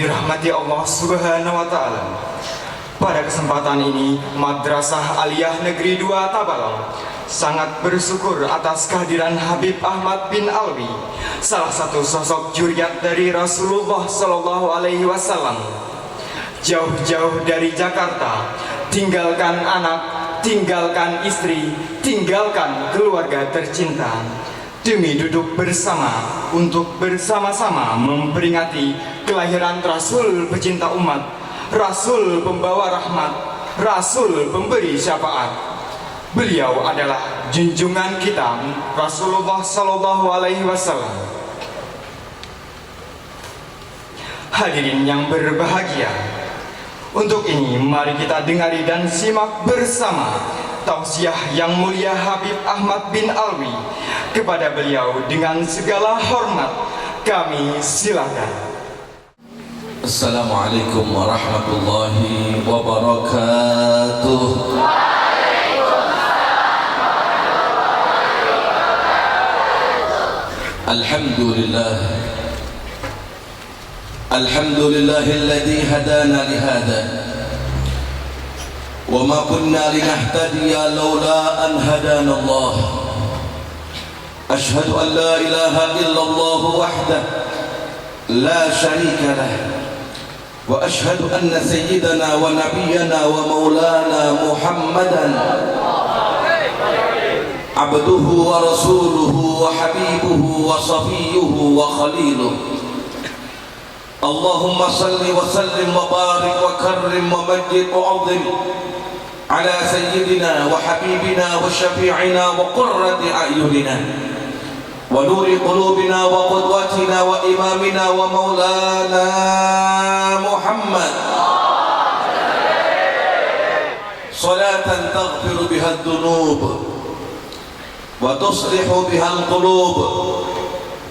dirahmati Allah Subhanahu wa Ta'ala. Pada kesempatan ini, Madrasah Aliyah Negeri 2 Tabalong sangat bersyukur atas kehadiran Habib Ahmad bin Alwi, salah satu sosok juriat dari Rasulullah Shallallahu Alaihi Wasallam. Jauh-jauh dari Jakarta, tinggalkan anak, tinggalkan istri, tinggalkan keluarga tercinta, demi duduk bersama untuk bersama-sama memperingati kelahiran Rasul pecinta umat, Rasul pembawa rahmat, Rasul pemberi syafaat. Beliau adalah junjungan kita, Rasulullah Sallallahu Alaihi Wasallam. Hadirin yang berbahagia, untuk ini mari kita dengari dan simak bersama tausiah yang mulia Habib Ahmad bin Alwi. Kepada beliau dengan segala hormat kami silakan. Assalamualaikum warahmatullahi wabarakatuh. Alhamdulillah. Alhamdulillahilladzi hadana lihada wa ma kunna linahtadiya laula an hadana Allah. Ashhadu an la ilaha illallah wahdahu la syarika lahu وأشهد أن سيدنا ونبينا ومولانا محمدا عبده ورسوله وحبيبه وصفيه وخليله اللهم صل وسلم وبارك وكرم ومجد وعظم على سيدنا وحبيبنا وشفيعنا وقرة أعيننا ونور قلوبنا وقدوتنا وإمامنا ومولانا محمد صلاة تغفر بها الذنوب وتصلح بها القلوب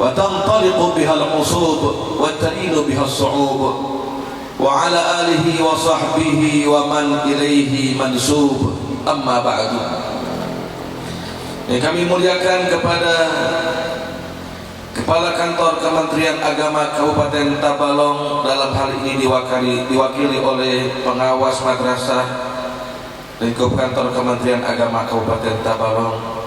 وتنطلق بها العصوب وتلين بها الصعوب وعلى آله وصحبه ومن إليه منسوب أما بعد. Yang kami muliakan kepada Kepala Kantor Kementerian Agama Kabupaten Tabalong, dalam hal ini diwakili oleh pengawas madrasah lingkup Kantor Kementerian Agama Kabupaten Tabalong.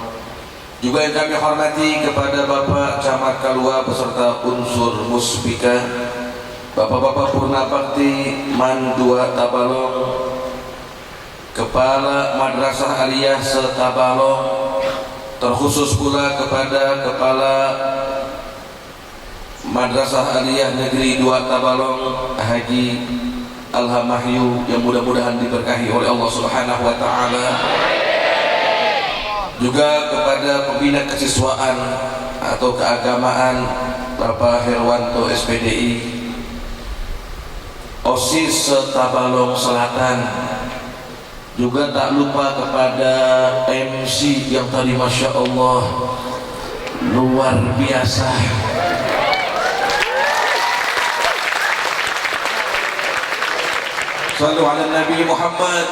Juga yang kami hormati kepada Bapak Camat Kalua beserta unsur Muspika, Bapak-bapak Purnabakti Man 2 Tabalong, Kepala Madrasah Aliyah se-Tabalong, terkhusus pula kepada Kepala Madrasah Aliyah Negeri 2 Tabalong Haji Alhamahyu, yang mudah-mudahan diberkahi oleh Allah Subhanahu wa Ta'ala. Juga kepada pembina kesiswaan atau keagamaan Bapak Herwanto SPDI, OSIS Tabalong Selatan. Juga tak lupa kepada MC yang tadi Masya Allah luar biasa. Sallu ala Nabi Muhammad.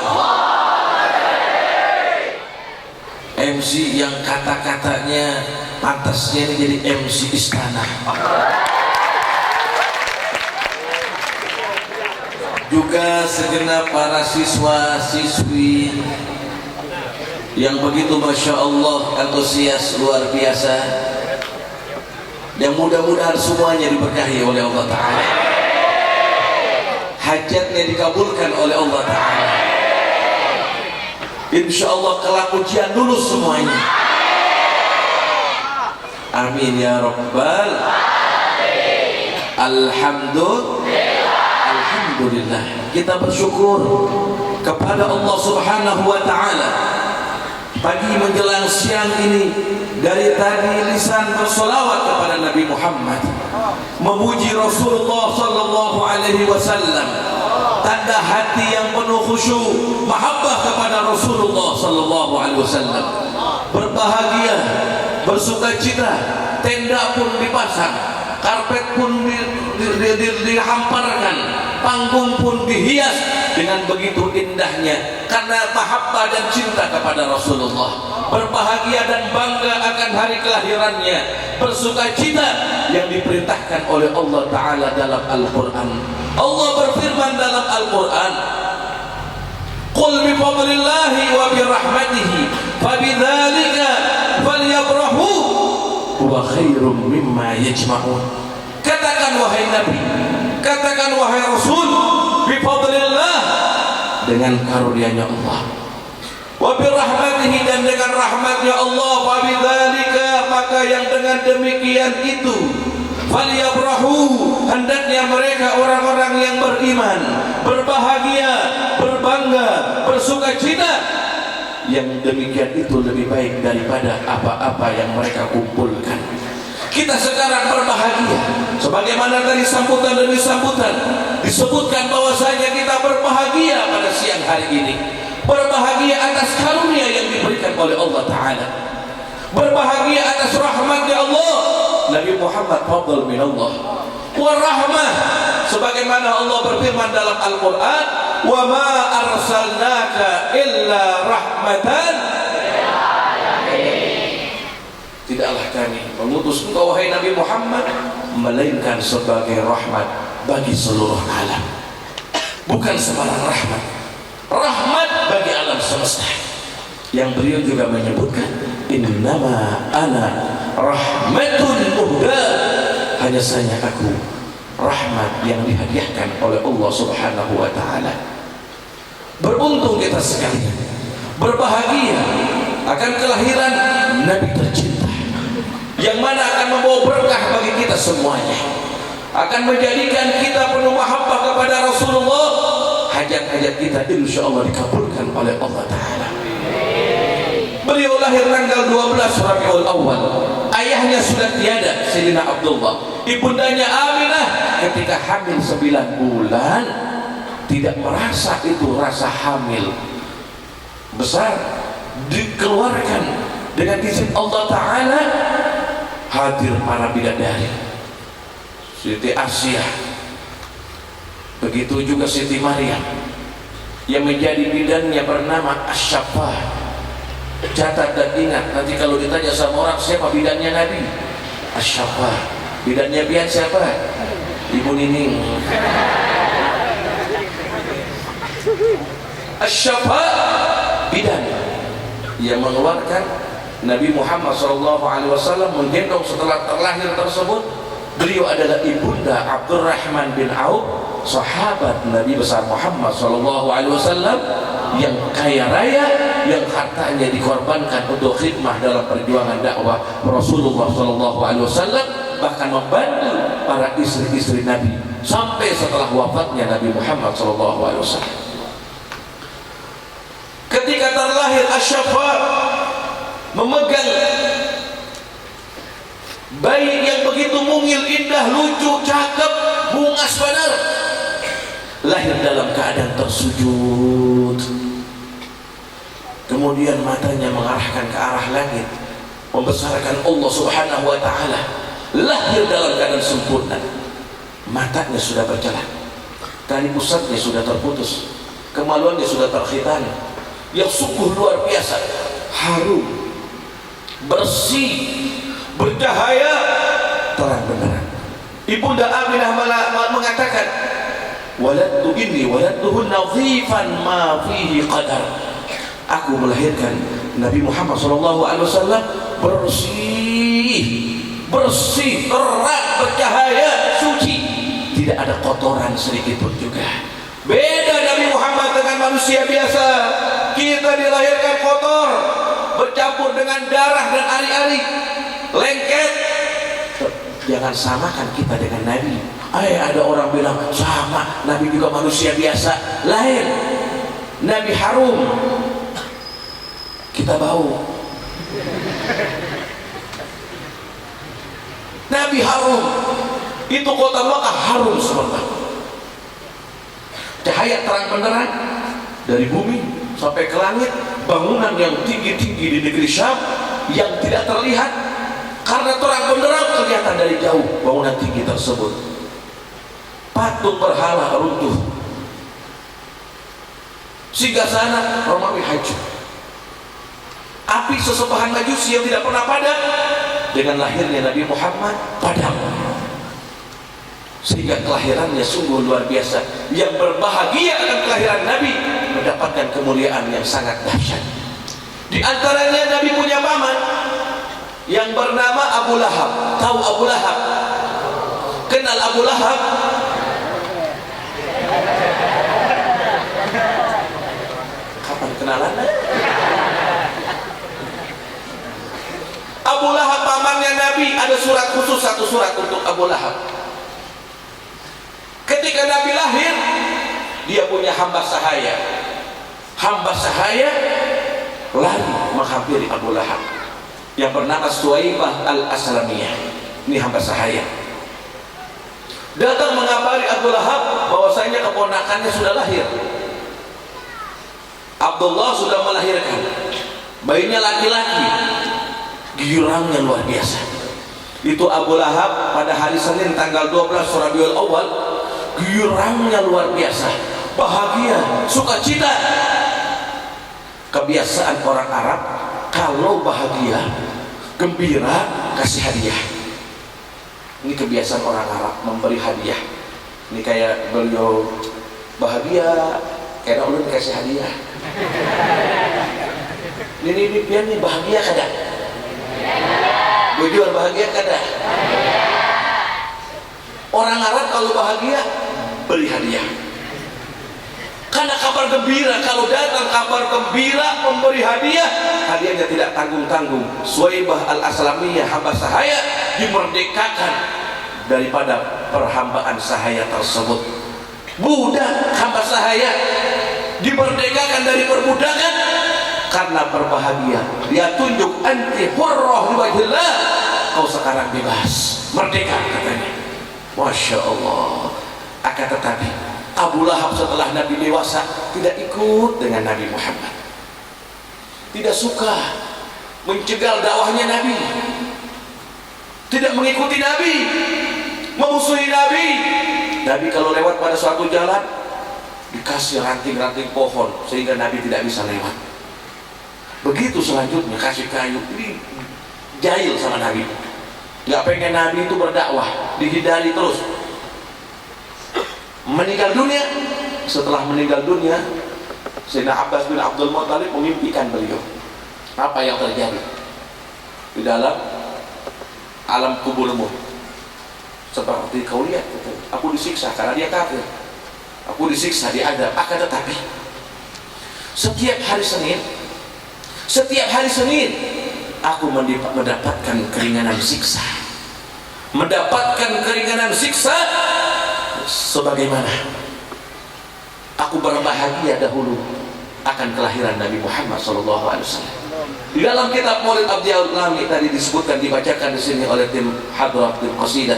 MC yang kata-katanya pantasnya ini jadi MC istana. Juga segenap para siswa-siswi yang begitu Masya Allah antusias luar biasa, yang mudah-mudahan semuanya diberkahi oleh Allah Ta'ala, hajatnya dikabulkan oleh Allah Ta'ala, insya Allah kelak ujian lulus semuanya. Amin ya Rabbal Alamin. Alhamdulillah, kita bersyukur kepada Allah Subhanahu wa Ta'ala. Pagi menjelang siang ini, dari tadi lisan bersolawat kepada Nabi Muhammad, memuji Rasulullah Sallallahu Alaihi Wasallam, tanda hati yang penuh khusyuk, mahabbah kepada Rasulullah Sallallahu Alaihi Wasallam. Berbahagia, bersukacita, tenda pun dipasang, karpet pun dihamparkan, panggung pun dihias dengan begitu indahnya karena mahabbah dan cinta kepada Rasulullah, berbahagia dan bangga akan hari kelahirannya, bersukacita yang diperintahkan oleh Allah Ta'ala dalam Al-Quran. Allah berfirman dalam Al-Quran, qul bifadlillahi wa birahmatihi fabidzalika falyafrahu huwa khairum mimma yajma'un. Katakan wahai Nabi, katakan wahai Rasul, bifadlillah, dengan karunia-Nya Allah, wa birahmatihi, dan dengan rahmatnya Allah, fabidzalika, maka yang dengan demikian itu, falyafrahu, hendaknya mereka orang-orang yang beriman berbahagia, berbangga, bersukacita. Yang demikian itu lebih baik daripada apa-apa yang mereka kumpulkan. Kita sekarang berbahagia, sebagaimana tadi sambutan demi sambutan disebutkan bahwasanya kita berbahagia pada siang hari ini, berbahagia atas karunia yang diberikan oleh Allah Ta'ala, berbahagia atas rahmatnya Allah. Nabi Muhammad fadl min Allah wa rahmah, sebagaimana Allah berfirman dalam Al-Quran, wa ma arsalnaka illa rahmatan, tidaklah kami mengutus engkau wahai Nabi Muhammad melainkan sebagai rahmat bagi seluruh alam. Bukan sembarang rahmat, rahmat bagi alam semesta. Yang beliau juga menyebutkan, innama ana rahmatun muhda, hanya saja aku rahmat yang dihadiahkan oleh Allah Subhanahu wa Ta'ala. Beruntung kita sekalian, berbahagia akan kelahiran Nabi tercinta, yang mana akan membawa berkah bagi kita semuanya, akan menjadikan kita penuh mahabbah kepada Rasulullah. Hajat-hajat kita insya Allah dikabulkan oleh Allah Ta'ala. Beliau lahir tanggal 12 Rabiul Awal. Ayahnya sudah tiada, Sayyidina Abdullah. Ibundanya Aminah ketika hamil 9 bulan tidak merasa itu rasa hamil besar, dikeluarkan dengan izin Allah Ta'ala. Hadir para bidadari, Siti Asyah, begitu juga Siti Maryam, yang menjadi bidannya bernama Asy-Syaffah. Catat dan ingat, nanti kalau ditanya sama orang siapa bidannya Nabi, Asy-Syaffah. Bidannya Bian siapa? Ibu Nining. Asy-Syaffah, bidan yang mengeluarkan Nabi Muhammad SAW, menggendong setelah terlahir tersebut. Beliau adalah ibunda Abdurrahman bin Auf, sahabat Nabi besar Muhammad SAW, yang kaya raya, yang hartanya dikorbankan untuk khidmah dalam perjuangan dakwah Rasulullah SAW, bahkan membantu para istri-istri Nabi sampai setelah wafatnya Nabi Muhammad SAW. Ketika terlahir Asy-Syaffah memegang bayi yang begitu mungil, indah, lucu, cakep, bungas benar, lahir dalam keadaan tersujud, kemudian matanya mengarahkan ke arah langit, membesarkan Allah Subhanahu wa Ta'ala. Lahir dalam keadaan sempurna, matanya sudah berjalan, tali pusatnya sudah terputus, kemaluannya sudah terkhitani, yang sungguh luar biasa, harum, bersih, bercahaya, terang benderang. Ibunda Aminah mengatakan, waladtu inni waladtuhu nadhifan ma fihi qadar. Aku melahirkan Nabi Muhammad SAW bersih, bersih, terang, bercahaya, suci, tidak ada kotoran sedikit pun juga. Beda Nabi Muhammad dengan manusia biasa. Kita dilahirkan kotor, bercampur dengan darah dan ari-ari, lengket. Jangan samakan kita dengan Nabi. Ada orang bilang sama, Nabi juga manusia biasa. Lain, Nabi harum, kita bau. Nabi harum, itu kota Makkah harum semerbak. Cahaya terang benderang dari bumi sampai ke langit, bangunan yang tinggi-tinggi di negeri Syam yang tidak terlihat karena terang benderang, kelihatan dari jauh bangunan tinggi tersebut. Patung berhala runtuh, singgah sana Romawi hancur. Api sesembahan Majusi yang tidak pernah padam, dengan lahirnya Nabi Muhammad padam. Sehingga kelahirannya sungguh luar biasa. Yang berbahagia akan kelahiran Nabi mendapatkan kemuliaan yang sangat dahsyat. Di antaranya Nabi punya paman yang bernama Abu Lahab. Tahu Abu Lahab? Kenal Abu Lahab? Kapan kenalannya? Abu Lahab pamannya Nabi. Ada surat khusus, satu surat untuk Abu Lahab. Ketika Nabi lahir, dia punya hamba sahaya. Hamba sahaya lari menghampiri Abu Lahab yang bernama Suwaibah al-Aslamiyah. Ini hamba sahaya. Datang mengabari Abu Lahab bahwasanya keponakannya sudah lahir. Abdullah sudah melahirkan. Bayinya laki-laki. Girangnya luar biasa. Itu Abu Lahab pada hari Senin tanggal 12 Rabiul Awal. Girangnya luar biasa, bahagia, sukacita. Kebiasaan orang Arab kalau bahagia, gembira, kasih hadiah. Ini kebiasaan orang Arab, memberi hadiah. Ini kayak beliau bahagia karena ulun kasih hadiah. Ini pian nih bahagia kada? Bujur bahagia kada? Orang Arab kalau bahagia beri hadiah. Karena kabar gembira, kalau datang kabar gembira memberi hadiah, hadiahnya tidak tanggung-tanggung. Suwaibah al-Aslamiyah hamba sahaya dimerdekakan daripada perhambaan sahaya tersebut. Budak hamba sahaya dimerdekakan dari perbudakan karena berbahagia. Dia tunjuk anti hurrah liwajillah, kau sekarang bebas, merdeka katanya. Masya Allah. Akan tetapi Abu Lahab setelah Nabi dewasa tidak ikut dengan Nabi Muhammad, tidak suka, mencegah dakwahnya Nabi, tidak mengikuti Nabi, memusuhi Nabi. Nabi kalau lewat pada suatu jalan dikasih ranting-ranting pohon sehingga Nabi tidak bisa lewat. Begitu selanjutnya kasih kayu. Ini jahil sama Nabi, nggak pengen Nabi itu berdakwah, dihindari terus. Meninggal dunia. Setelah meninggal dunia, Sayyidina Abbas bin Abdul Muttalib memimpikan beliau. Apa yang terjadi di dalam alam kuburmu? Seperti kau lihat, aku disiksa karena dia kafir, aku disiksa, diadab. Akan tetapi setiap hari Senin aku mendapatkan keringanan siksa, sebagaimana aku berbahagia dahulu akan kelahiran Nabi Muhammad SAW. Di dalam kitab Maulid Abdiyal Lami tadi disebutkan, dibacakan di sini oleh tim Hadrat, tim Qasidah,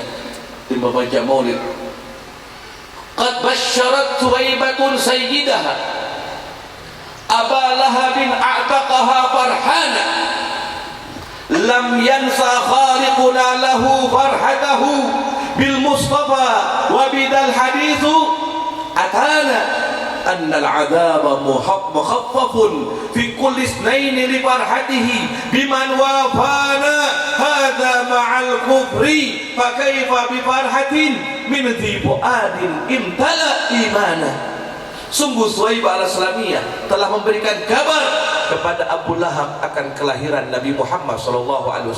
tim membaca Maulid. Qad basyarat Suwaibatun sayyidaha Aba Lahabin a'taqaha farhana lam yansa khaliquna lahu farhatahu bil Mustafa wa bidal hadithu atana anna al-'adaba mukhaffafun fi kulli ithnain li farhatihi biman wafana hadha ma'al kufri fa kaifa bi farhatin min dhi fuadin imtala imana. Sungguh Suwaibah al-Aslamiyah telah memberikan kabar kepada Abu Lahab akan kelahiran Nabi Muhammad SAW.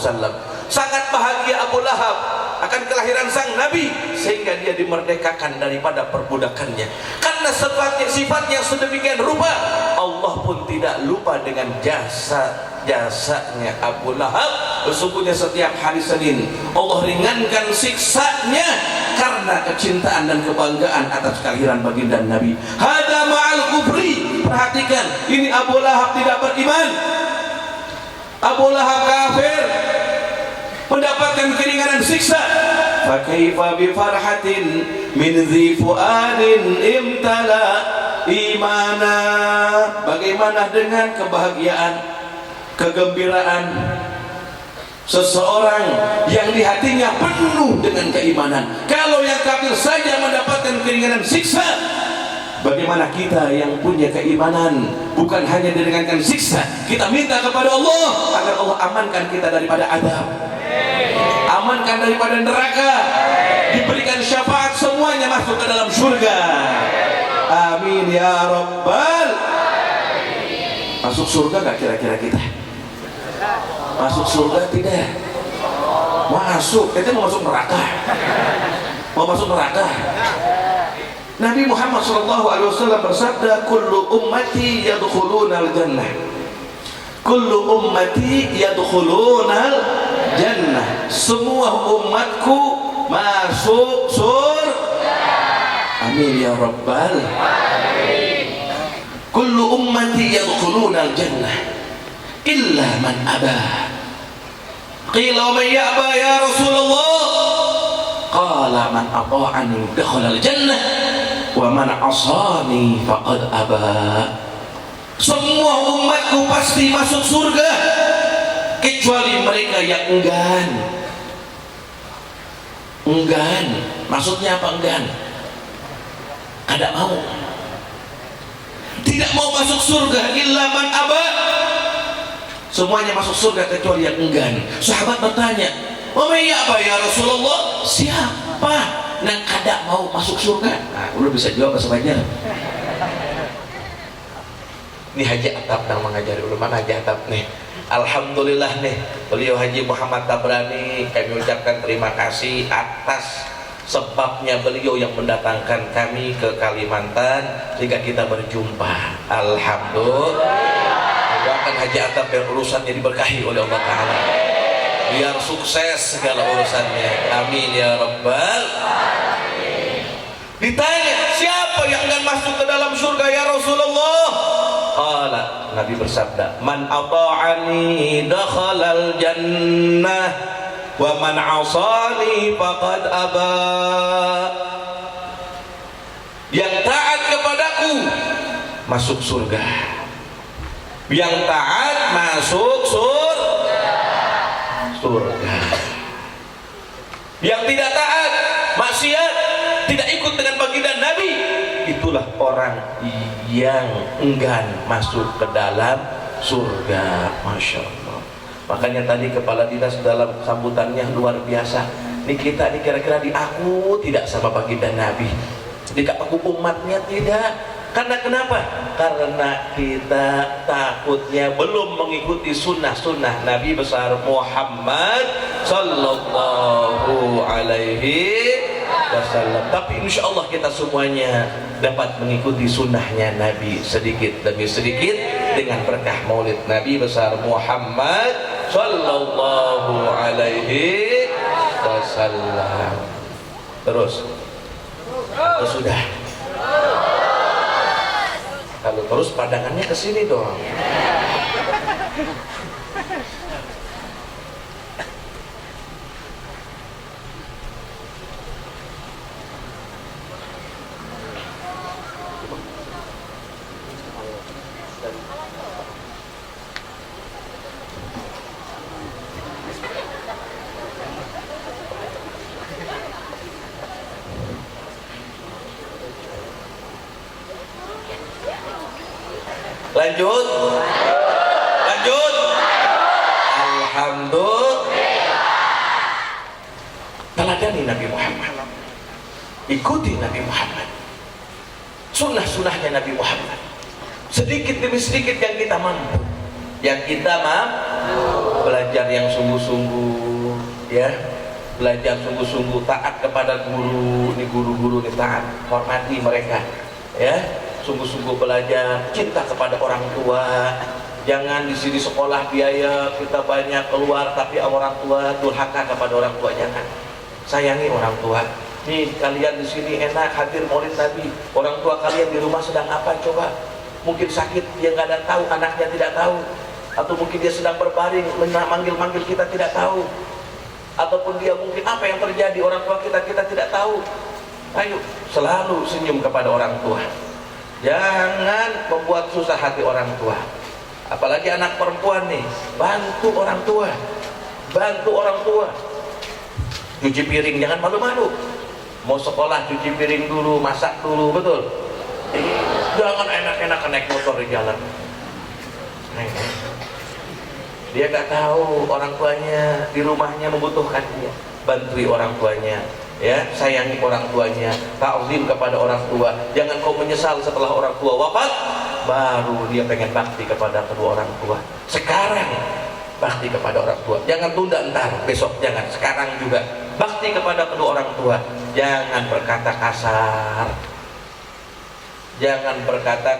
Sangat bahagia Abu Lahab akan kelahiran sang Nabi, sehingga dia dimerdekakan daripada perbudakannya. Karena sifatnya sedemikian rupa, Allah pun tidak lupa dengan jasanya Abu Lahab. Sesungguhnya setiap hari Senin Allah ringankan siksanya karena kecintaan dan kebanggaan atas kelahiran baginda Nabi. Hada ma'al kufri. Perhatikan, ini Abu Lahab tidak beriman, Abu Lahab kafir, mendapatkan keringanan siksa. Fa kaifa bi farhatin min dhi fuadin imtala imana. Bagaimana dengan kebahagiaan, kegembiraan seseorang yang di hatinya penuh dengan keimanan? Kalau yang kafir saja mendapatkan keringanan siksa, Bagaimana kita yang punya keimanan bukan hanya diringankan siksa, kita minta kepada Allah agar Allah amankan kita daripada azab, amankan daripada neraka, diberikan syafaat semuanya masuk ke dalam surga. Amin ya rabbal. Masuk surga gak kira-kira kita? Masuk surga tidak? Masuk, kita mau masuk neraka. Mau masuk neraka. Nabi Muhammad SAW bersabda, kullu ummati yadkhulunal jannah, kullu ummati yadkhulunal jannah, semua umatku masuk surga. Amin ya rabbal. Kullu ummati yadkhulunal jannah illa man abah. Qila man ya'ba ya Rasulullah? Qala man ata'ani dakhala al-jannah wa man 'asani faqad aba. Semua umatku pasti masuk surga kecuali mereka yang enggan. Enggan, maksudnya apa enggan? Kada mau. Tidak mau masuk surga illa man aba. Semuanya masuk surga kecuali yang enggan. Sahabat bertanya, "Wa may ya'ba ya Rasulullah?" Siapa yang kada mau masuk surga? Nah, lu bisa jawab bahasa Banjar. Ini Haji Atap yang mengajari ulama. Haji Atap nih, alhamdulillah nih, beliau Haji Muhammad Tabrani, kami ucapkan terima kasih atas sebabnya beliau yang mendatangkan kami ke Kalimantan sehingga kita berjumpa. Alhamdulillah. Doakan Haji Atap biar urusannya diberkahi oleh Allah Ta'ala, biar sukses segala urusannya. Amin ya rabbal. Ditanya, siapa yang akan masuk ke dalam surga ya Rasulullah? Qala, Nabi bersabda, man ata'ani dakhalal jannah wa man 'asani faqad aba. Yang taat kepadaku masuk surga, yang taat masuk surga. Yang tidak taat, maksiat, tidak ikut dengan baginda Nabi, itulah orang yang enggan masuk ke dalam surga. Masya Allah. Makanya tadi kepala dinas dalam sambutannya luar biasa. Ini kita ini kira-kira diaku tidak sama baginda Nabi, diaku umatnya tidak. Karena kenapa? Karena kita takutnya belum mengikuti sunnah-sunnah Nabi besar Muhammad Sallallahu Alaihi Wasallam. Tapi insya Allah kita semuanya dapat mengikuti sunnahnya Nabi sedikit demi sedikit dengan berkah maulid Nabi besar Muhammad Sallallahu Alaihi Wasallam. Terus atau sudah? Kalau terus pandangannya ke sini dong. Lanjut. Alhamdulillah. Teladani Nabi Muhammad, ikuti Nabi Muhammad, sunnah-sunnahnya Nabi Muhammad. Sedikit demi sedikit yang kita mampu, belajar yang sungguh-sungguh, ya, belajar sungguh-sungguh, taat kepada guru. Ini guru-guru ini taat, hormati mereka, ya. Sungguh-sungguh belajar, cinta kepada orang tua. Jangan di sini sekolah biaya kita banyak keluar, tapi orang tua durhaka kepada orang tua. Jangan. Sayangi orang tua. Nih kalian di sini enak hadir maulid Nabi. Orang tua kalian di rumah sedang apa coba? Mungkin sakit, dia nggak ada tahu, anaknya tidak tahu. Atau mungkin dia sedang berbaring, manggil-manggil kita tidak tahu. Ataupun dia mungkin apa yang terjadi orang tua kita tidak tahu. Ayo selalu senyum kepada orang tua. Jangan membuat susah hati orang tua. Apalagi anak perempuan nih, bantu orang tua. Bantu orang tua. Cuci piring jangan malu-malu. Mau sekolah cuci piring dulu, masak dulu, betul? Jangan enak-enak naik motor di jalan. Dia nggak tahu orang tuanya di rumahnya membutuhkan dia. Bantui orang tuanya, ya, sayangi orang tuanya, ta'zim kepada orang tua. Jangan kau menyesal setelah orang tua wafat, baru dia pengen bakti kepada kedua orang tua. Sekarang bakti kepada orang tua. Jangan tunda entar, besok jangan. Sekarang juga bakti kepada kedua orang tua. Jangan berkata kasar. Jangan berkata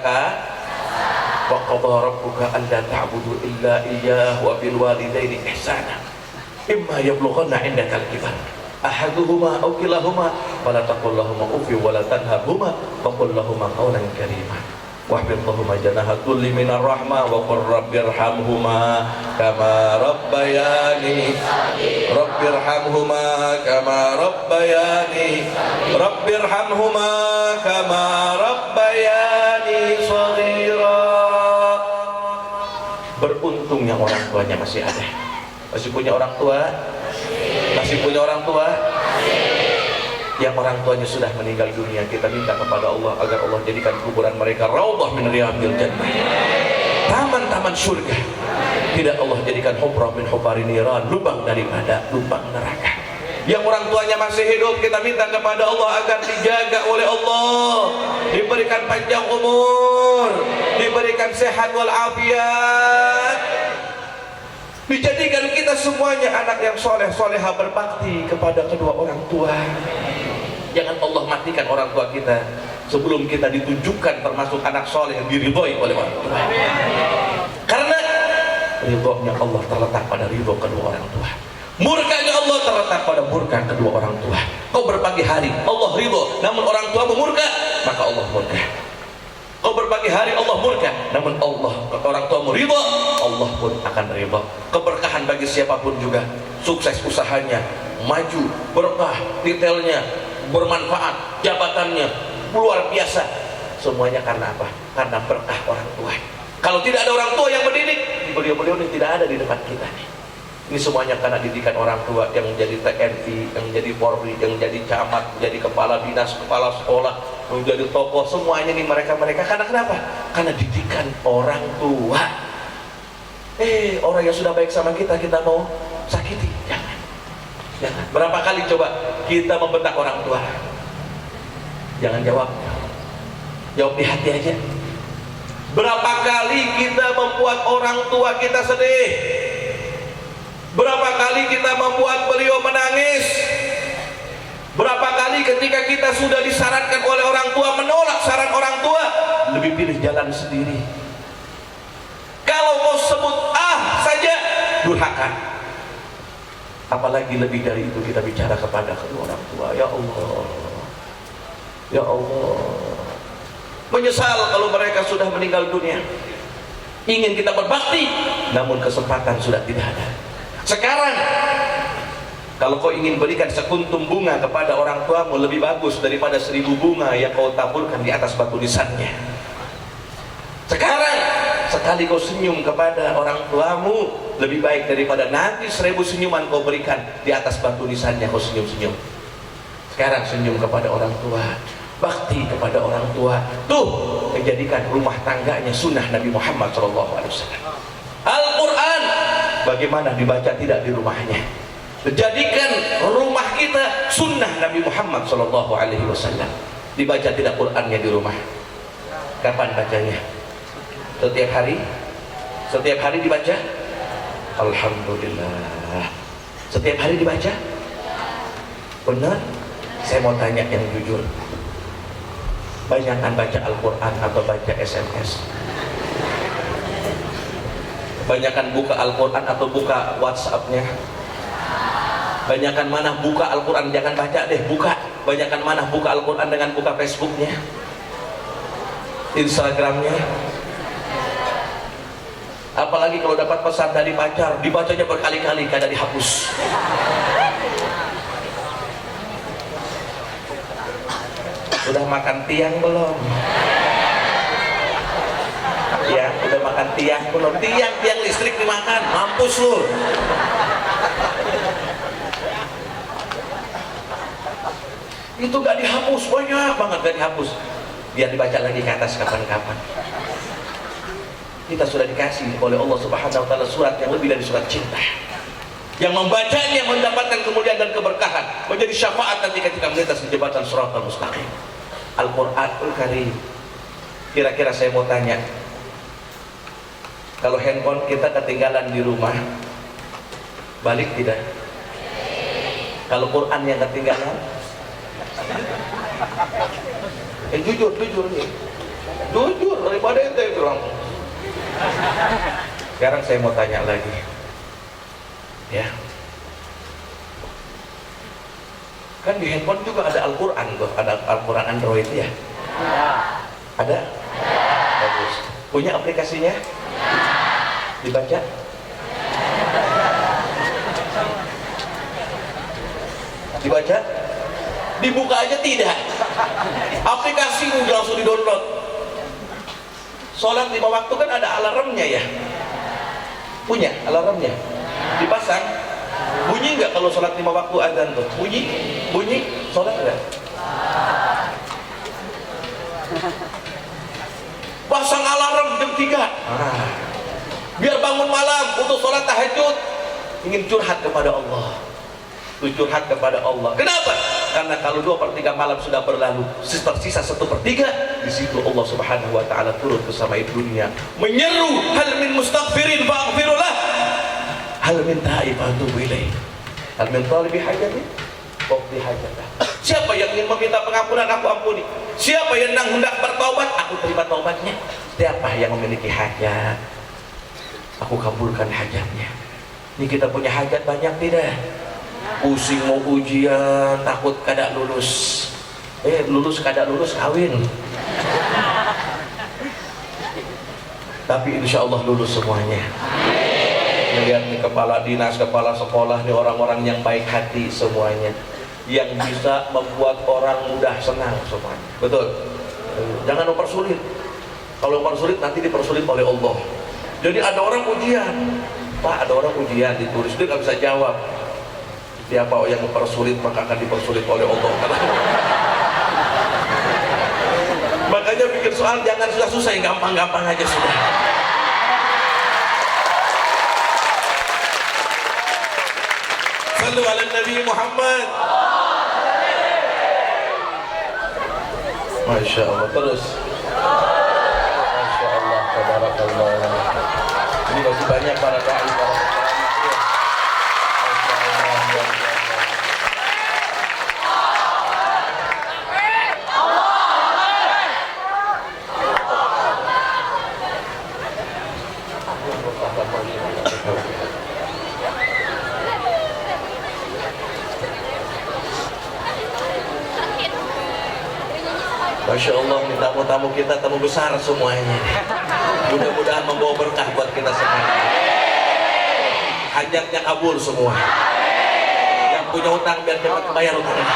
wa qadha rabbuka alla ta'budu illa iyyahu wa bil walidayni ihsana imma yablughanna 'indaka al-kibar ahaduhuma aw kilahuma fala taqul lahumu uffin wa la tanharhuma wa qul lahumu qawlan karima wahfid lahuma janaha dhulli minar rahmah wa qur rabbirhamhuma kama rabbayani rabbirhamhuma kama rabbayani rabbirhamhuma kama rabbayani shaghira. Beruntung yang orang tuanya masih ada. Masih punya orang tua? Masih punya orang tua? Yang orang tuanya sudah meninggal dunia, kita minta kepada Allah agar Allah jadikan kuburan mereka raudhah min riyadil jannah, taman-taman surga. Tidak Allah jadikan hufrah min hufari niran, lubang daripada lubang neraka. Yang orang tuanya masih hidup, kita minta kepada Allah agar dijaga oleh Allah, diberikan panjang umur, diberikan sehat walafiat, dijadikan kita semuanya anak yang soleh soleha berbakti kepada kedua orang tua. Jangan Allah matikan orang tua kita sebelum kita ditunjukkan termasuk anak soleh yang diridhoi oleh orang tua. Karena ridhonya Allah terletak pada ridho kedua orang tua. Murkanya Allah terletak pada murka kedua orang tua. Kau berpagi hari Allah ridho, namun orang tua murka, maka Allah murka. Kau berpagi hari Allah murka, namun Allah orang tua ridho, Allah pun akan ridho. Keberkahan bagi siapapun juga, sukses usahanya, maju, berkah, detailnya, bermanfaat, jabatannya luar biasa. Semuanya karena apa? Karena berkah orang tua. Kalau tidak ada orang tua yang mendidik, beliau-beliau ini tidak ada di depan kita nih. Ini semuanya karena didikan orang tua yang menjadi TNI, yang menjadi Polri, yang menjadi camat, menjadi kepala dinas, kepala sekolah, menjadi tokoh, semuanya nih mereka karena kenapa? Karena didikan orang tua. Orang yang sudah baik sama kita mau sakiti? Jangan. Jangan. Berapa kali coba kita membentak orang tua? Jangan jawab. Jawab di hati aja. Berapa kali kita membuat orang tua kita sedih? Berapa kali kita membuat beliau menangis? Berapa kali ketika kita sudah disarankan oleh orang tua menolak saran orang tua, lebih pilih jalan sendiri. Kalau mau sebut saja durhaka. Apalagi lebih dari itu kita bicara kepada kedua orang tua. Ya Allah, ya Allah, menyesal kalau mereka sudah meninggal dunia. Ingin kita berbakti, namun kesempatan sudah tidak ada. Sekarang kalau kau ingin berikan sekuntum bunga kepada orang tuamu, lebih bagus daripada 1000 bunga yang kau taburkan di atas batu nisannya. Sekarang sekali kau senyum kepada orang tuamu, lebih baik daripada nanti 1000 senyuman kau berikan di atas batu nisannya. Kau senyum-senyum. Sekarang senyum kepada orang tua, bakti kepada orang tua. Tuh menjadikan rumah tangganya sunnah Nabi Muhammad SAW. Al-Quran bagaimana dibaca tidak di rumahnya. Jadikan rumah kita sunnah Nabi Muhammad SAW. Dibaca tidak Qurannya di rumah. Kapan bacanya? Setiap hari? Setiap hari dibaca? Alhamdulillah. Setiap hari dibaca? Benar? Saya mau tanya yang jujur. Banyakkan baca Al-Quran atau baca SMS? Banyakkan buka Al-Quran atau buka WhatsApp-nya? Banyakkan mana buka Al-Quran, jangan baca deh, buka. Banyakkan mana buka Al-Quran dengan buka Facebook-nya, Instagram-nya. Apalagi kalau dapat pesan dari pacar, dibacanya berkali-kali kadang dihapus. Udah makan tiang belum? Ya, udah makan tiang belum? Tiang listrik dimakan, mampus lu. Itu gak dihapus, banyak banget gak dihapus. biar dibaca lagi ke atas kapan-kapan. Kita sudah dikasih oleh Allah Subhanahu wa taala surat yang lebih dari surat cinta. Yang membacanya mendapatkan kemuliaan dan keberkahan, menjadi syafaat nanti ketika melintas di jembatan Shiratal Mustaqim. Al-Qur'anul Karim. Kira-kira saya mau tanya, kalau handphone kita ketinggalan di rumah, balik tidak? Kalau Quran yang ketinggalan, jujur nih, jujur daripada ente bilang. Sekarang saya mau tanya lagi, ya, kan di handphone juga ada Al-Quran tuh, ada Al-Quran Android ya? Ada? Bagus. Punya aplikasinya? Dibaca? Dibaca? Dibuka aja tidak. Aplikasi udah langsung di-download. Sholat 5 waktu kan ada alarmnya ya? Punya alarmnya? Dipasang? Bunyi nggak kalau sholat 5 waktu azan tuh? Bunyi? Bunyi? Sholat nggak? Pasang alarm jam 3. Biar bangun malam untuk sholat tahajud, ingin curhat kepada Allah. Curhat kepada Allah. Kenapa? Karena kalau 2/3 malam sudah berlalu, tersisa 1/3, di situ Allah Subhanahu wa taala turun ke samai dunia, menyeru, hal min mustaghfirin faghfirullah, hal min taib fatubu ilaih, hal min talibi hajatin faqdi hajatah. Siapa yang ingin meminta pengampunan, aku ampuni. Siapa yang hendak bertaubat, aku terima taubatnya. Siapa yang memiliki hajat, aku kabulkan hajatnya. Ini kita punya hajat banyak tidak? Pusing mau ujian, takut kada lulus. Lulus kada lulus kawin. Tapi insya Allah lulus semuanya. Melihat nih kepala dinas, kepala sekolah nih, orang-orang yang baik hati semuanya, yang bisa membuat orang mudah senang semuanya. Betul. Jangan mempersulit. Kalau mempersulit nanti dipersulit oleh Allah. Jadi ada orang ujian, Pak, ada orang ujian ditulis, dia nggak bisa jawab. Siapa yang mempersulit maka akan dipersulit oleh Allah. Makanya bikin soal jangan susah-susah, yang gampang-gampang aja sudah. Sallu ala Nabi Muhammad. Masya Allah. Terus. Masya Allah. Tabarakallah. Ini masih banyak para dai, para Masya Allah, nih tamu-tamu kita tamu besar semuanya. Mudah-mudahan membawa berkah buat kita semua. Hajatnya kabul semua. Yang punya utang biar cepat bayar utangnya.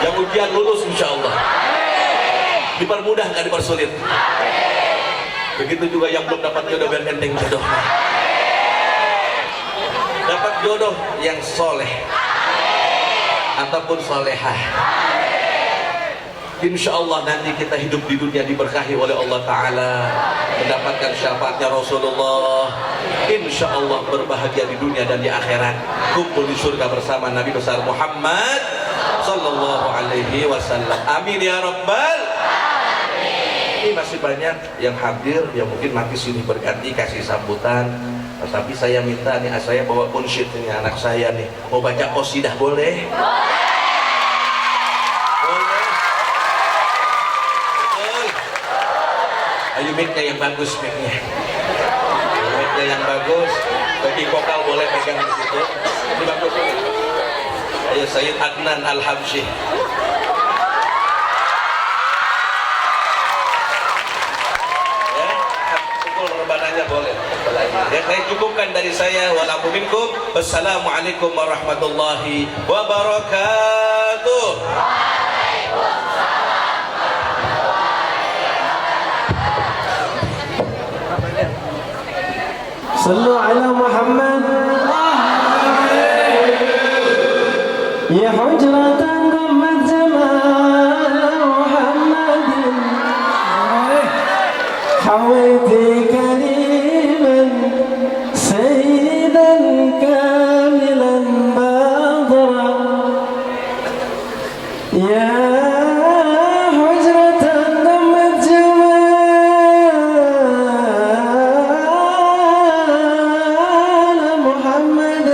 Yang ujian lulus insya Allah. Dipermudah nggak dipersulit. Begitu juga yang belum dapat jodoh biar enteng jodoh. Dapat jodoh yang soleh ataupun solehah. Insya Allah nanti kita hidup di dunia diberkahi oleh Allah Ta'ala, mendapatkan syafaatnya Rasulullah. Insya Allah berbahagia di dunia dan di akhirat, kumpul di surga bersama Nabi besar Muhammad Sallallahu Alaihi Wasallam. Amin ya Rabbal. Ini masih banyak yang hadir, yang mungkin mati sini berganti kasih sambutan. Tapi saya minta nih, saya bawa unsyid ini, anak saya nih mau baca qasidah, boleh? Boleh. Betul. Ayo mic-nya yang bagus, mic-nya. Mic-nya yang bagus. Bagi vokal boleh pegang di situ. Ini bagus ini. Ayo Sayyid Adnan Al-Habsyi. Boleh. Ya, saya cukupkan dari saya. Walaupun minkum. Wassalamualaikum warahmatullahi wabarakatuh. Sallu ala Muhammad. Ya hujratan dhammat يا حجرة ضمت جمال محمد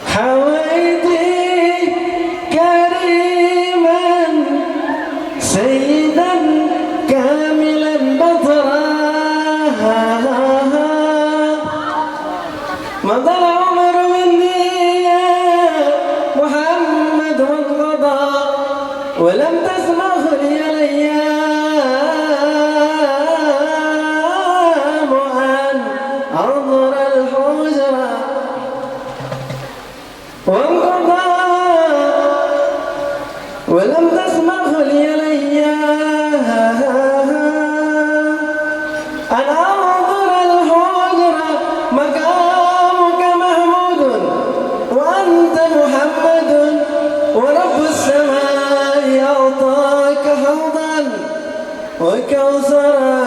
حويتي كريما سيدا كاملا بطرا مضى العمر مني يا محمد وانقضى ولم تسمح لي الايام ان انظر الحجره وانقضى ولم تسمح لي الايام ان انظر الحجره مقامك محمود وانت محمد ورب السماء اعطاك حوضا وكوثرا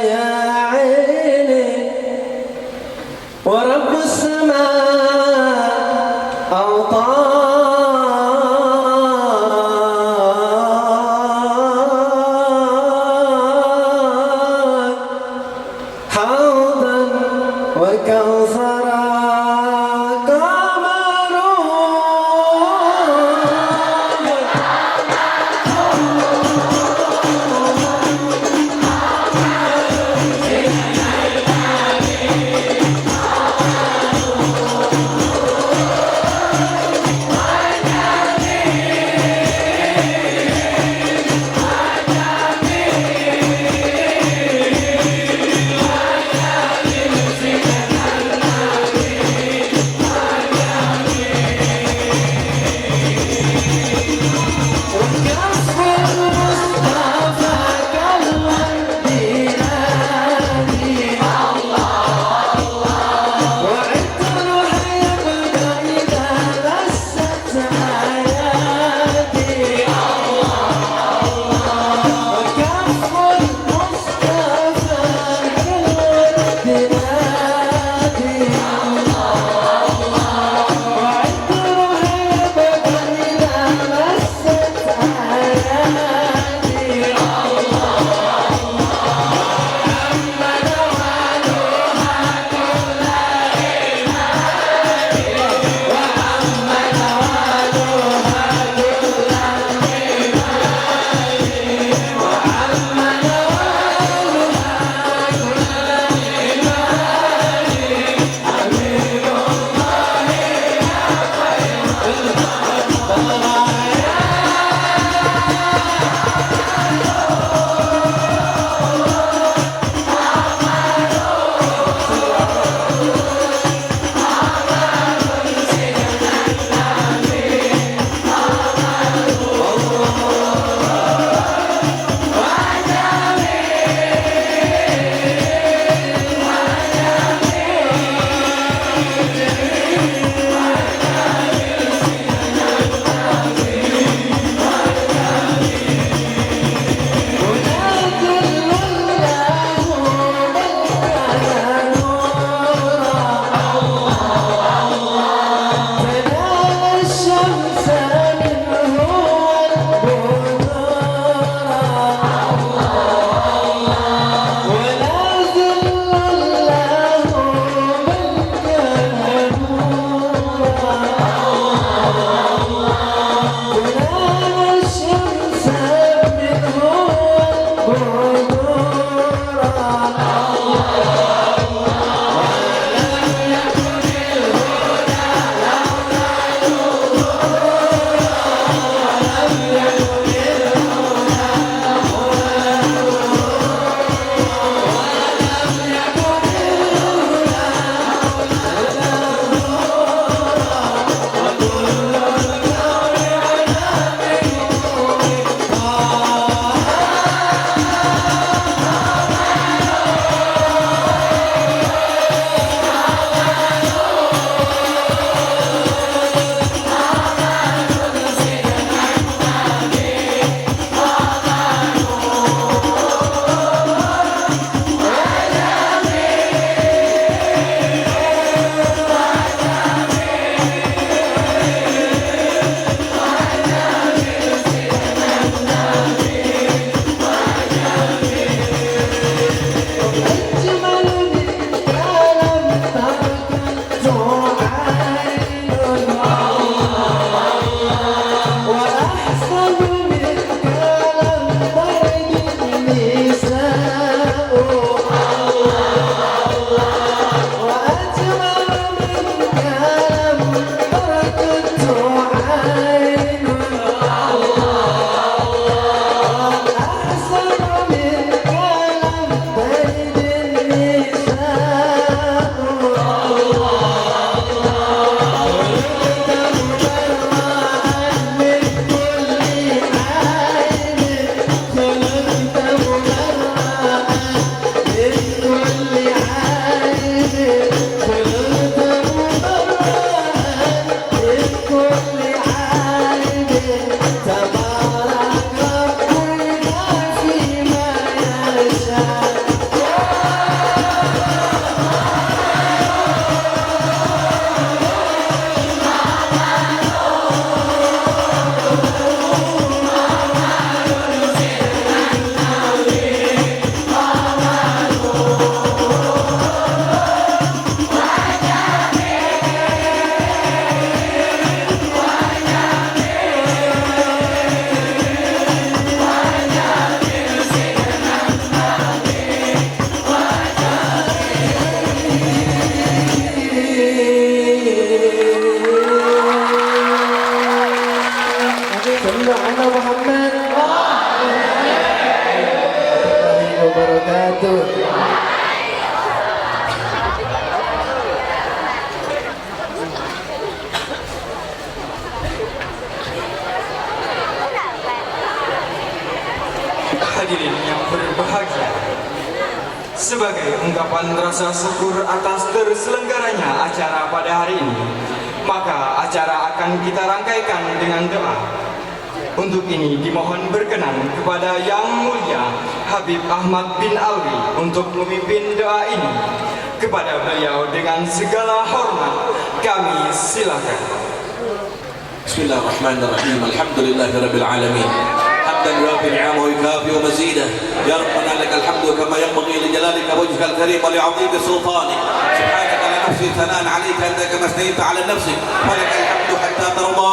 يا عيني ورب السماء أعطاك حوضا وكوثرا قمر كل عالم تبارك ربنا فيما يشاء صلوا على محمد وبركاته. Hadirin yang berbahagia, sebagai ungkapan rasa syukur atas terselenggaranya acara pada hari ini, maka acara akan kita rangkaikan dengan doa. Untuk ini dimohon berkenan kepada Yang Mulia Habib Ahmad bin Alwi untuk memimpin doa ini. Kepada beliau dengan segala hormat kami silakan. Bismillahirrahmanirrahim. Alhamdulillahirabbil alamin. Hamdan yuwafi ni'amahu wa yukafi wa mazidah. Ya Rabbana lakal hamdu kama yanbaghi li jalalika wajhikal karim wa li 'azimi sultanik. Subhanaka la nahsi thana'an 'alayka anta kama asnayta 'ala nafsik. Wa lakal hamdu hatta tarda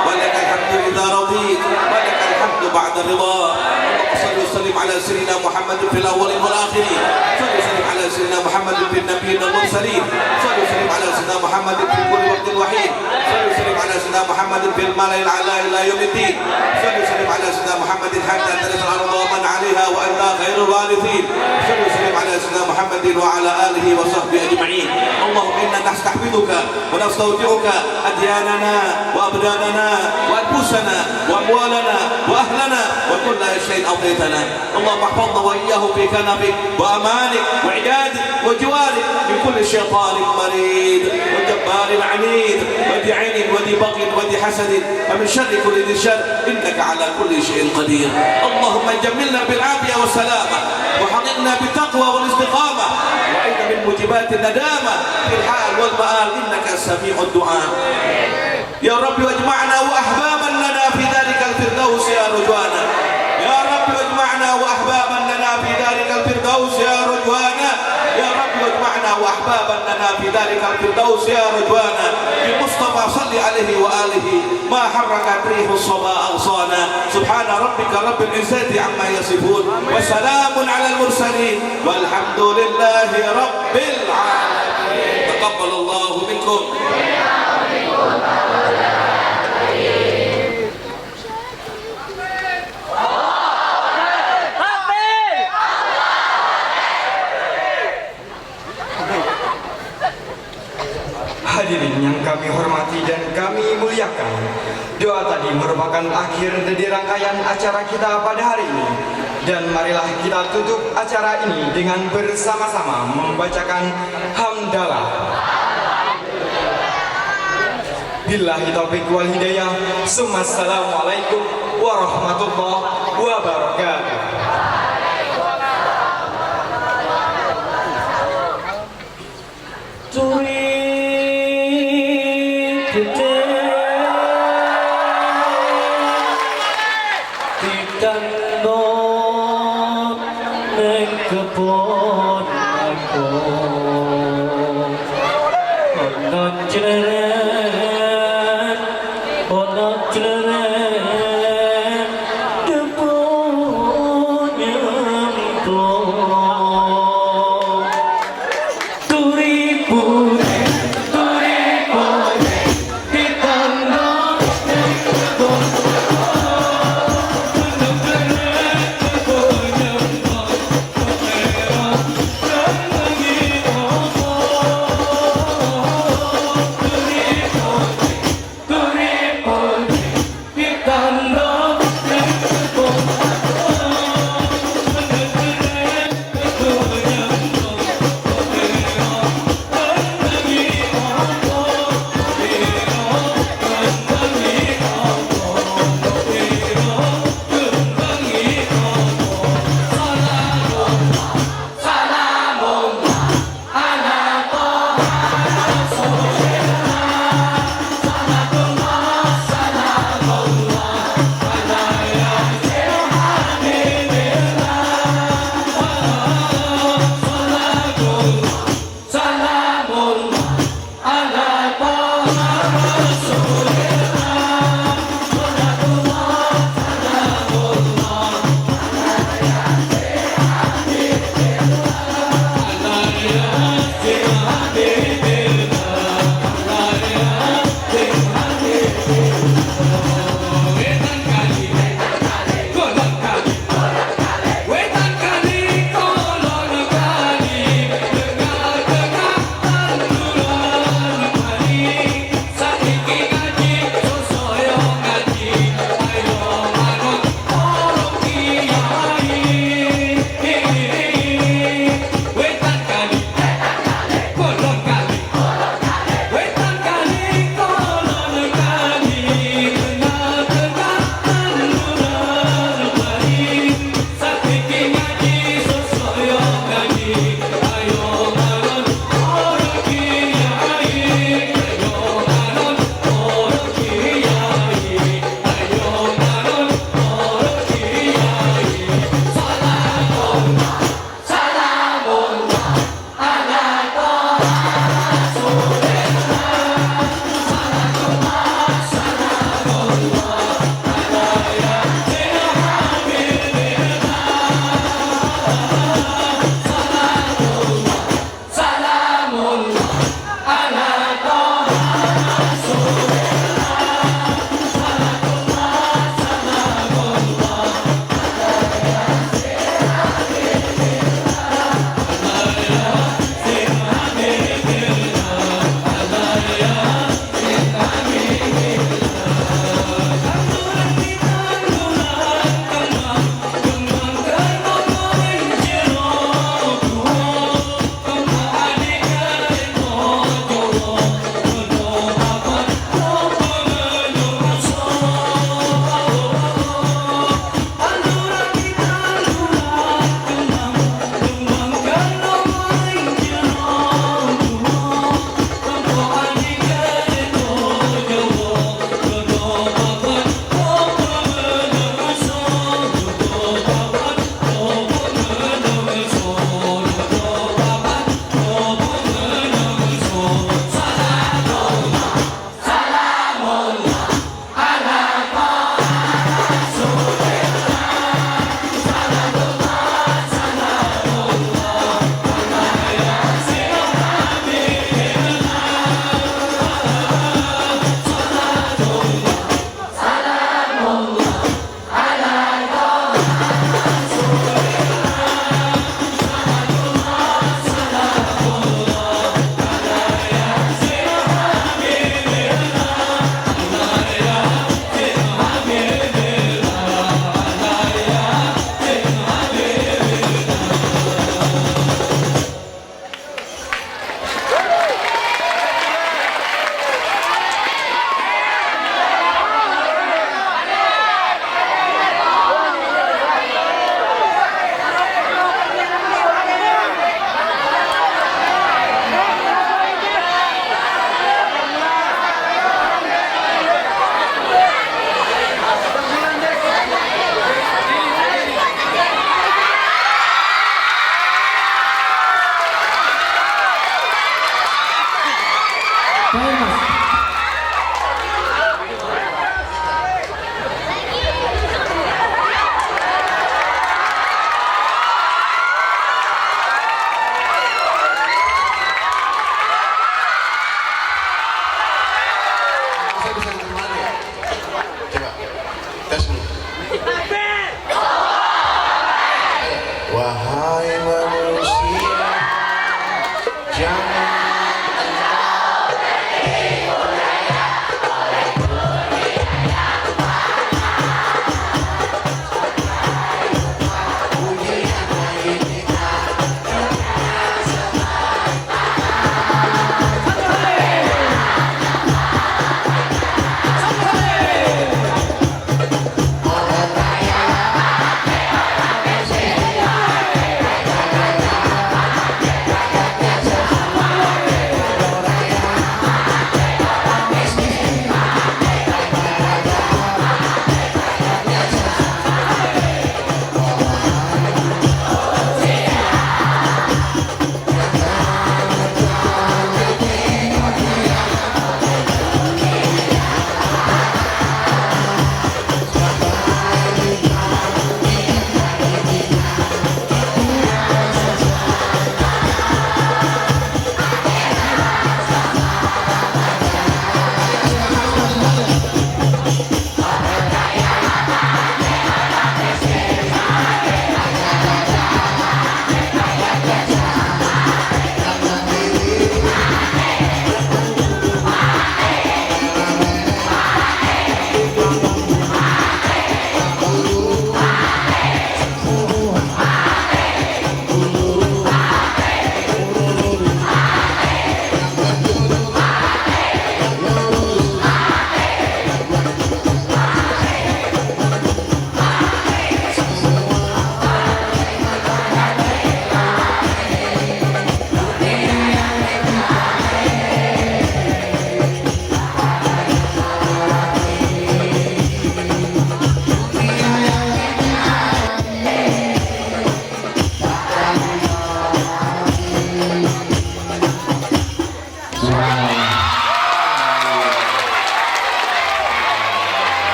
wa lakal hamdu idza radit wa lakal hamdu ba'da ridha. Allahumma salli ala sayyidina Muhammad fil awwalin wal akhirin. Salli ala sayyidina Muhammad fil nabiyyin wal mursalin. Salli ala sayyidina Muhammad fi kulli waqtin wahid. Salli ala sayyidina Muhammad fil mala'il a'la ila yaumiddin. Salli ala sayyidina Muhammad hatta tarith al-ardh wa man 'alayha wa anta khairul warithin. Salli ala sayyidina Muhammad wa ala alihi wa sahbihi ajma'in. Allahumma inna nastahfiduka wa nastawdi'uka adyanana wa abdanana wa anfusana wa amwalana wa ahlana wa kulla shay'in أعطيتنا اللهم احفظنا وإياه في كنفك وأمانك وعيادك وجوارك من كل شيطان مريد وجبار عنيد وذي عين وذي بغي وذي حسد ومن شر كل ذي شر إنك على كل شيء قدير اللهم جملنا بالعافية والسلامة وحققنا بالتقوى والاستقامة وأيضا من موجبات الندامة في الحال والمآل إنك سميع الدعاء يا رب واجمعنا وأحبابا لنا في ذلك الفردوس يا رجوانا يا رب واجمعنا وأحبابا لنا في ذلك الفردوس يا رجوانا يا رب واجمعنا وأحبابا لنا في ذلك الفردوس يا رجوانا بالمصطفى صل عليه وآله ما حركت ريح الصبا أغصانا سبحان ربك رب العزة عما يصفون وسلام على المرسلين والحمد لله رب العالمين تقبل الله منكم. Hadirin yang kami hormati dan kami muliakan, doa tadi merupakan akhir dari rangkaian acara kita pada hari ini. Dan marilah kita tutup acara ini dengan bersama-sama membacakan hamdalah. Billahi taufiq wal hidayah. Assalamualaikum warahmatullahi wabarakatuh.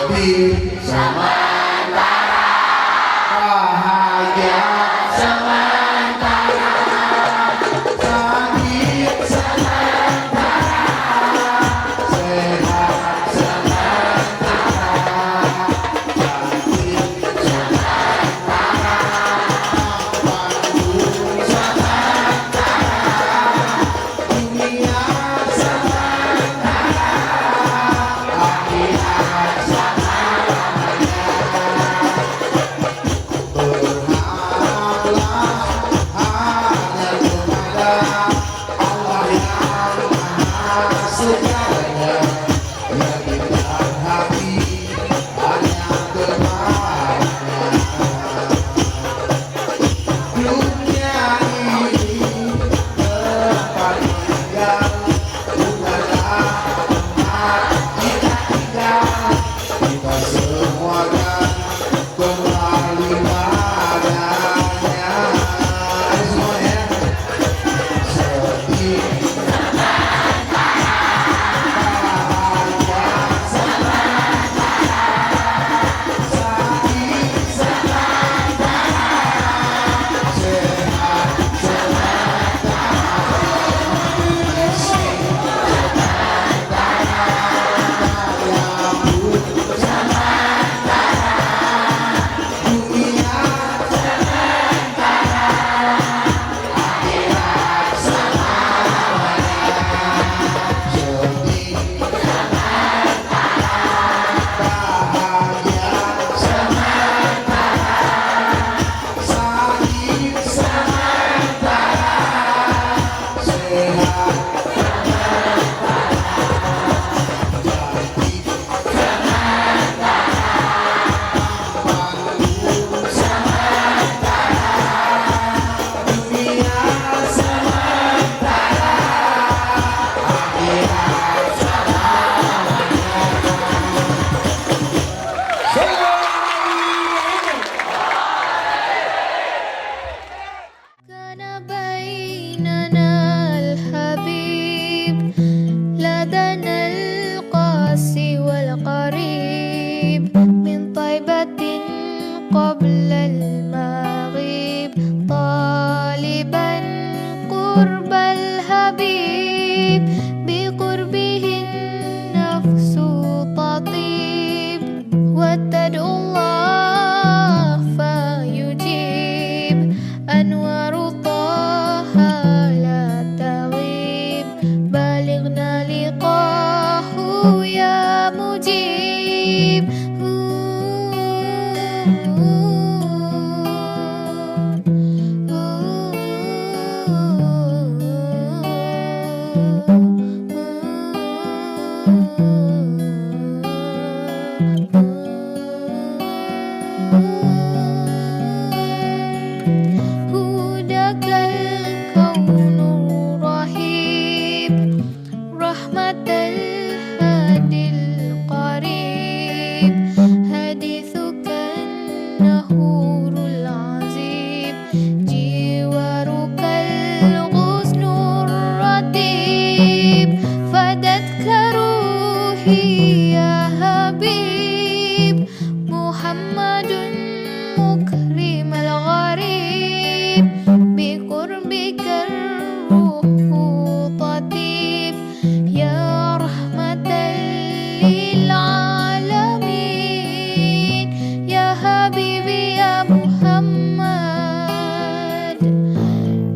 Habib sementara, bahagia sementara, sakit sementara, sehat sementara, cantik sementara, panggung sementara, dunia sementara, akhirat selamanya. Berharaplah hanya kepada Allah yang Maha Segalanya, yakinkan hati hanya kepadanya. Dunia ini tempat tinggal, bukanlah tempat kita tinggal. Kita semua kan kembali padanya. Ayo semua ya. Sedih bahagia sementara, sakit sementara, sehat sementara, miskin sementara, kaya pun sementara, dunia sementara, akhirat selamanya. Sedih sementara, bahagia sementara, sakit sementara, sehat cantik sementara, panggung sementara, dunia sementara, akhirat كان بيننا الحبيب لدنا القاسي والقريب من طيبة قبل المغيب طالبا قرب الحبيب بقربه النفس تطيب وتدعو الله فيجيب أنوار طه لا تغيب بلغنا لقاه يا مجيب هداك الكون رهيب رحمة الهادي القريب حديثك النهور العزيب جوارك الغصن الرتيب فدتك روحي يا حبيب محمد مكرم الغريب بقربك الروح تطيب يا رحمة للعالمين يا حبيبي يا محمد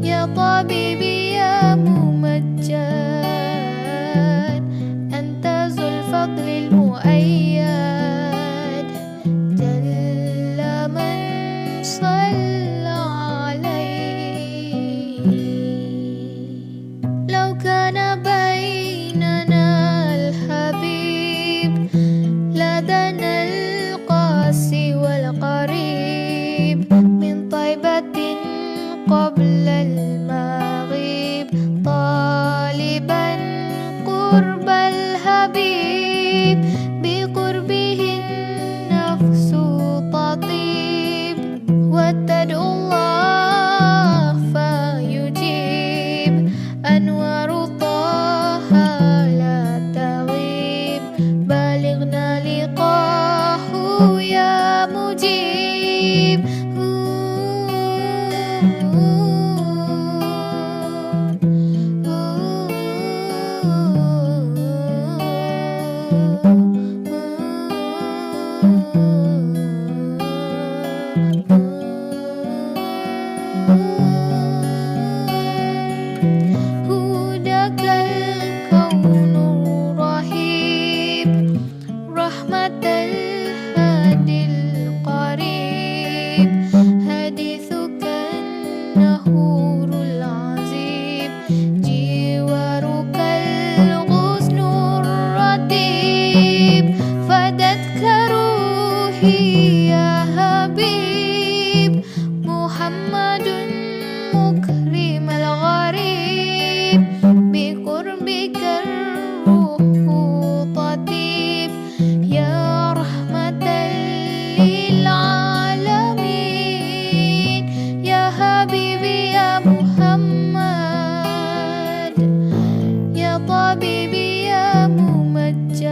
يا طبيبي يا ممجد أنت ذو الفضل المؤيد جل مجيب هداك الكون الرهيب رحمة الهادي القريب حديثك النهور العزيب جوارك الغصن الرتيب فدتك روحي يا حبيب محمد مكرم الغريب بقربك الروح تطيب يا رحمة للعالمين يا حبيبي يا محمد يا طبيبي يا ممجد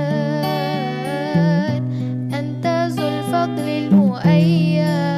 أنت ذو الفضل المؤيد